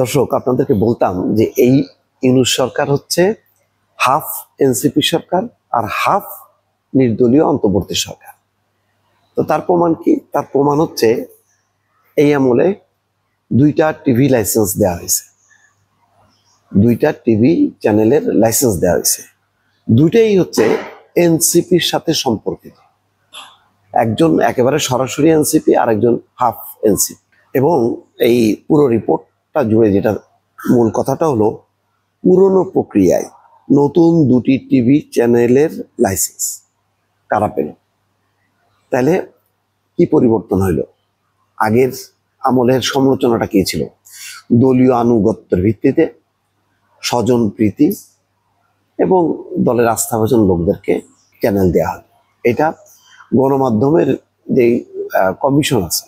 দর্শক, আপনাদেরকে বলতাম যে এই ইউনূস সরকার হচ্ছে হাফ এনসিপি সরকার আর হাফ নির্দলীয় অন্তর্বর্তী সরকার। তো তার প্রমাণ কি? তার প্রমাণ হচ্ছে এই আমলে দুইটা টিভি লাইসেন্স দেওয়া হয়েছে, দুইটা টিভি চ্যানেলের লাইসেন্স দেওয়া হয়েছে। দুইটাই হচ্ছে এনসিপির সাথে সম্পর্কিত। একজন একেবারে সরাসরি এনসিপি আর একজন হাফ এনসিপি। এবং এই পুরো রিপোর্টটা জুড়ে যেটা মূল কথাটা হলো, পুরনো প্রক্রিয়ায় নতুন দুটি টিভি চ্যানেলের লাইসেন্স কারা পেল? তাহলে কি পরিবর্তন হইল? আগের আমলের সমালোচনাটা কি ছিল? দলীয় আনুগত্যের ভিত্তিতে স্বজন প্রীতি এবং দলের আস্থাভাজন লোকদেরকে চ্যানেল দেওয়া হয়। এটা গণমাধ্যমের যে কমিশন আছে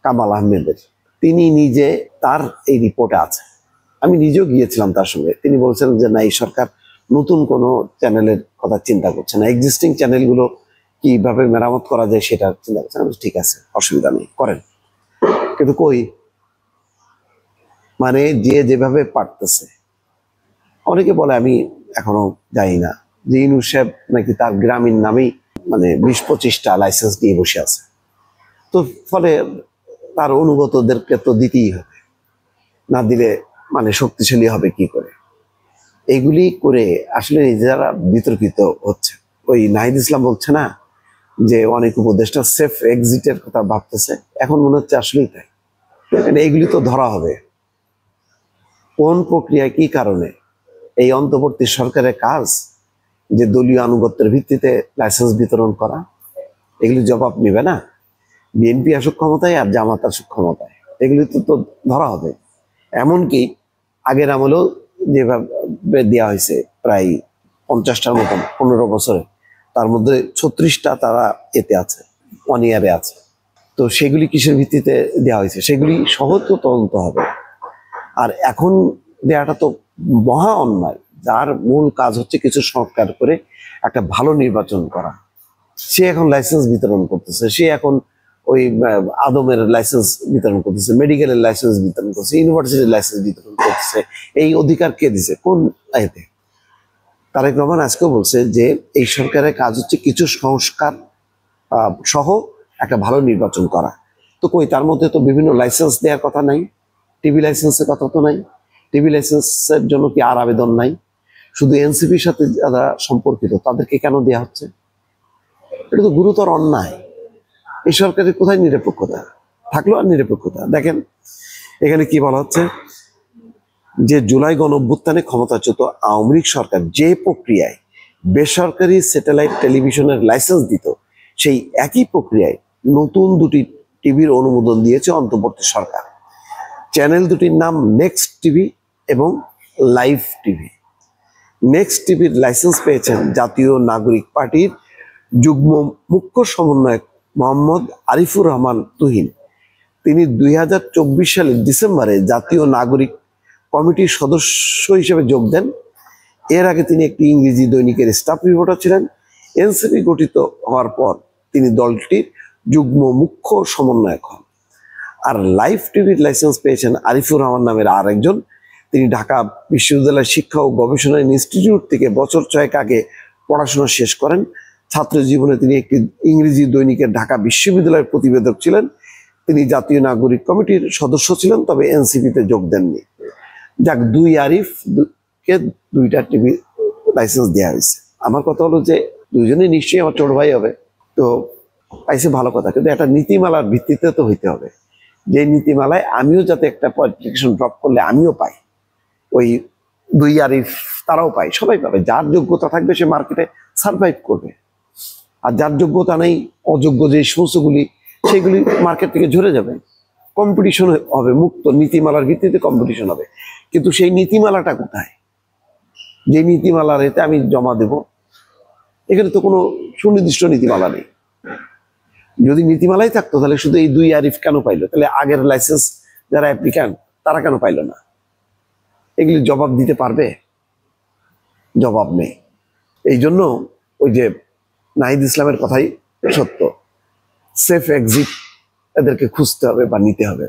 কামাল আহমেদের, তিনি নিজে তার এই রিপোর্টে আছে। আমি নিজেও গিয়েছিলাম তার সঙ্গে। তিনি বলছিলেন যে না, এই সরকার নতুন কোনো চ্যানেলের কথা চিন্তা করছে না, এক্সিস্টিং চ্যানেলগুলো কিভাবে মেরামত করা যায় সেটা চিন্তা করছে। ঠিক আছে, অসুবিধা নেই, করেন। কিন্তু কই, মানে যে যেভাবে পারতেছে। অনেকে বলে, আমি এখনো জানি না যে ইউনূস সাহেব নাকি তার গ্রামীণ নামেই 20-25টা লাইসেন্স দিয়ে বসে আছে। তো ফলে তার অনুগতদেরকে তো দিতেই হবে, না দিলে শক্তিশালী হবে কি করে? এগুলি করে আসলে নিজেরা বিতর্কিত হচ্ছে। ওই নাহিদ ইসলাম বলছে না যে অনেক উপদেষ্টা সেফ এক্সিটের কথা ভাবতেছে, এখন মনে হচ্ছে আসলেই তাই। এগুলি তো ধরা হবে কোন প্রক্রিয়া, কি কারণে। এই অন্তর্বর্তী সরকারের কাজ যে দলীয় আনুগত্যের ভিত্তিতে লাইসেন্স বিতরণ করা, এগুলি জবাব নেবে না? বিএনপি আসুক ক্ষমতায় আর জামাত আসুক ক্ষমতায়, এগুলি তো ধরা হবে। এমনকি আগের আমলেও যেভাবে দেওয়া হয়েছে প্রায় 50টার মতন 15 বছরে, তার মধ্যে 36টা তারা এতে আছে, 1 ইয়ারে আছে। তো সেগুলি কিসের ভিত্তিতে দেওয়া হয়েছে সেগুলি সহজ তদন্ত হবে। আর এখন দেওয়াটা তো মহা অন্যায়। যার মূল কাজ হচ্ছে কিছু সংস্কার করে একটা ভালো নির্বাচন করা, সে এখন লাইসেন্স বিতরণ করতেছে। সে এখন ওই আদমের লাইসেন্স বিতরণ করতেছে, মেডিকেলের লাইসেন্স বিতরণ করছে, ইউনিভার্সিটির লাইসেন্স বিতরণ করতেছে। এই অধিকার কে দিছে? কোন এতে? তারেক রহমান আজকেও বলছে যে এই সরকারের কাজ হচ্ছে কিছু সংস্কার সহ একটা ভালো নির্বাচন করা। তো কই, তার মধ্যে তো বিভিন্ন লাইসেন্স দেওয়ার কথা নাই, টিভি লাইসেন্সের কথা তো নাই। টিভি লাইসেন্সের জন্য কি আর আবেদন নাই? শুধু এনসিপির সাথে যারা সম্পর্কিত তাদেরকে কেন দেওয়া হচ্ছে? এটা তো গুরুতর অন্যায়। এই সরকারের কোথায় নিরপেক্ষতা থাকলো? আর নিরপেক্ষতা দেখেন, এখানে কি বলা হচ্ছে যে জুলাই গণঅভ্যুত্থানে ক্ষমতাচ্যুত আওয়ামী লীগ সরকার যে প্রক্রিয়ায় বেসরকারি স্যাটেলাইট টেলিভিশনের লাইসেন্স দিত, সেই একই প্রক্রিয়ায় নতুন দুটি টিভির অনুমোদন দিয়েছে অন্তর্বর্তী সরকার। চ্যানেল দুটির নাম নেক্সট টিভি এবং লাইভ টিভি। নেক্সট টিভির লাইসেন্স পেয়েছেন জাতীয় নাগরিক পার্টির যুগ্ম মুখ্য সমন্বয়ক মোহাম্মদ আরিফুর রহমান তুহিন। তিনি 2024 সালের ডিসেম্বরে জাতীয় নাগরিক কমিটির সদস্য হিসেবে যোগ দেন। এর আগে তিনি একটি ইংরেজি দৈনিকের স্টাফ রিপোর্টার ছিলেন। এনসিপি গঠিত হওয়ার পর তিনি দলটির যুগ্ম মুখ্য সমন্বয়ক হন। আর লাইভ টিভির লাইসেন্স পেয়েছেন আরিফুর রহমান নামের আর একজন। তিনি ঢাকা বিশ্ববিদ্যালয়ের শিক্ষা ও গবেষণা ইনস্টিটিউট থেকে বছর 6 আগে পড়াশোনা শেষ করেন। ছাত্র জীবনে তিনি একটি ইংরেজি দৈনিকের ঢাকা বিশ্ববিদ্যালয়ের প্রতিবেদক ছিলেন। তিনি জাতীয় নাগরিক কমিটির সদস্য ছিলেন, তবে এনসিপিতে যোগ দেননি। যাক, 2 আরিফকে 2টা টিভি লাইসেন্স দেওয়া হয়েছে। আমার কথা হলো যে দুইজনই নিশ্চয়ই আমার ছোট ভাই হবে, তো পাইছে ভালো কথা, কিন্তু একটা নীতিমালার ভিত্তিতে তো হইতে হবে। যে নীতিমালায় আমিও যাতে একটা কোয়ালিফিকেশন ড্রপ করলে আমিও পাই, ওই 2 আরিফ তারাও পায়, সবাই পাবে। যার যোগ্যতা থাকবে সে মার্কেটে সার্ভাইভ করবে, আর যার যোগ্যতা নেই, অযোগ্য যে সমস্তগুলি, সেগুলি মার্কেট থেকে ঝরে যাবে। কম্পিটিশন হবে, মুক্ত নীতিমালার ভিত্তিতে কম্পিটিশন হবে। কিন্তু সেই নীতিমালাটা কোথায়? যে নীতিমালার এতে আমি জমা দেব, এখানে তো কোনো সুনির্দিষ্ট নীতিমালা নেই। যদি নীতিমালাই থাকতো তাহলে শুধু এই 2 আরিফ কেন পাইলো? তাহলে আগের লাইসেন্স যারা অ্যাপ্লিক্যান্ট তারা কেন পাইলো না? এগুলি জবাব দিতে পারবে? জবাব নেই। এই জন্য ওই যে নাহিদ ইসলামের কথাই সত্য, সেফ এক্সিট এদেরকে খুঁজতে হবে বা নিতে হবে।